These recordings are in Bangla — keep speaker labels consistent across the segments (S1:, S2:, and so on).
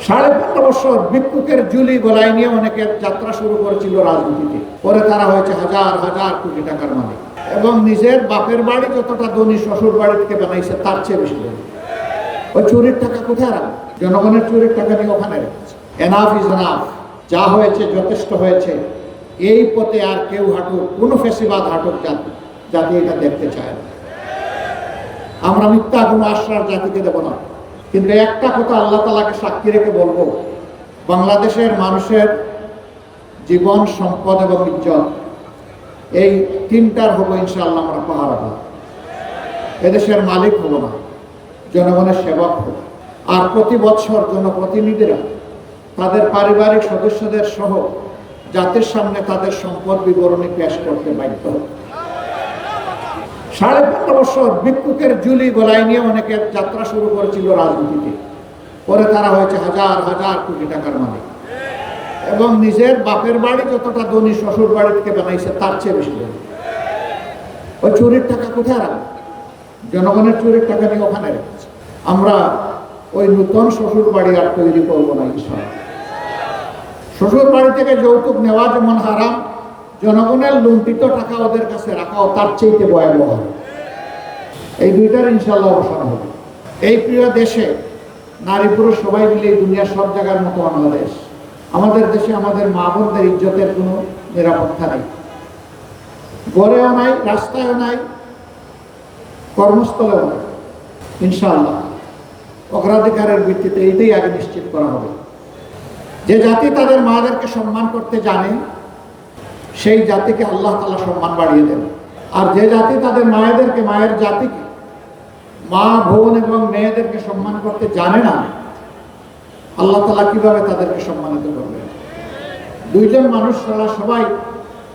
S1: 15.5 বছর ভিক্ষুকের ঝুলি গলায় নিয়ে অনেকে যাত্রা শুরু করেছিল রাজনীতিতে। পরে তারা হয়েছে হাজার হাজার কোটি টাকার মালিক এবং নিজের বাপের বাড়ি যতটা ধনী শ্বশুর বাড়ি থেকে বানাইছে তার চেয়ে বেশি ধনী। ওই চুরির টাকা কোথায় রাখবে? জনগণের চুরির টাকা নিয়ে ওখানে রেখেছে। এনাফ ইজ এনাফ, যা হয়েছে যথেষ্ট হয়েছে। এই পথে আর কেউ হাঁটুক, কোনো ফেসিবাদ হাঁটুক জাতি এটা দেখতে চায় না। আমরা মিথ্যা কোনো আশ্রয় জাতিকে দেব না। কিন্তু একটা কথা আল্লাহ তাআলাকে সাক্ষী রেখে বলবো, বাংলাদেশের মানুষের জীবন, সম্পদ এবং ইজ্জত এই তিনটার হবো ইনশাআল্লাহ আমরা পাহারা দেব। এদেশের মালিক হব না, জনগণের সেবক হব। আর প্রতি বছর জনপ্রতিনিধিরা তাদের পারিবারিক সদস্যদের সহ জাতির সামনে তাদের সম্পদ বিবরণী পেশ করতে বাধ্য হবে। 15.5 বছর ভিক্ষুকের ঝুলি গলায় নিয়ে অনেকে যাত্রা শুরু করেছিল রাজনীতিতে। পরে তারা হয়েছে হাজার হাজার কোটি টাকার মালিক এবং নিজের বাপের বাড়ি যতটা ধনী শ্বশুর বাড়ি থেকে বানাইছে তার চেয়ে বেশি ধনী। ওই চুরির টাকা কোথায় রাখবে? জনগণের চুরির টাকা নিয়ে ওখানে রেখেছে। আমরা ওই নতুন শ্বশুর বাড়ি আর তৈরি করবো না ইনশাআল্লাহ। শ্বশুর বাড়ি থেকে যৌতুক নেওয়া যেমন হারাম, জনগণের লুণ্ঠিত টাকা ওদের কাছে রাখাও তার চেয়ে ভয়াবহ। এই দুইটার ইনশাআল্লাহ অবসান হবে। এই প্রিয় দেশে নারী পুরুষ সবাই মিলে দুনিয়ার সব জায়গার মতো বাংলাদেশ। আমাদের দেশে আমাদের মা বোনদের ইজ্জতের কোনো নিরাপত্তা নেই, ঘরেও নাই, রাস্তায়ও নাই, কর্মস্থলেও নাই। ইনশাআল্লাহ অগ্রাধিকারের ভিত্তিতে এইটাই আগে নিশ্চিত করা হবে। যে জাতি তাদের মাদেরকে সম্মান করতে জানে সেই জাতিকে আল্লাহ তাআলা সম্মান বাড়িয়ে দেন। আর যে জাতি তাদের মায়েদেরকে, মায়ের জাতিকে, মা বোন এবং মেয়েদেরকে সম্মান করতে জানে না, আল্লাহ তাআলা কিভাবে তাদেরকে সম্মানিত করবে? দুইজন মানুষ তারা সবাই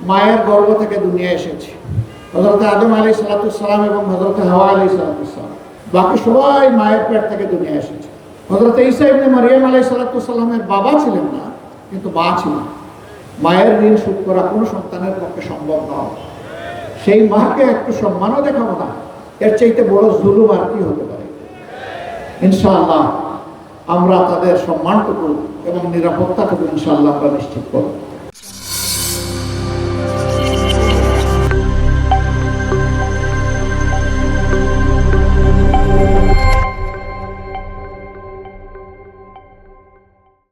S1: মায়ের গর্ভ থেকে দুনিয়ায় এসেছে। হযরত আদম আলাইহিস সালাম এবং হযরত হাওয়া আলাইহিস সালাম, বাকি সবাই মায়ের পেট থেকে দুনিয়ায় এসেছে। হযরত ঈসা ইবনে মারইয়াম আলাইহিস সালামের বাবা ছিলেন না, কিন্তু মা ছিলেন। মায়ের ঋণ শোধ করা কোনো সন্তানের পক্ষে সম্ভব নয়। সেই মাকে একটু সম্মানও দেখাবো না, এর চাইতে বড় জুলুম আর কি হতে পারে? ইনশাআল্লাহ আমরা তাদের সম্মানটুকু এবং নিরাপত্তাটুকু ইনশাআল্লাহ আমরা নিশ্চিত করব।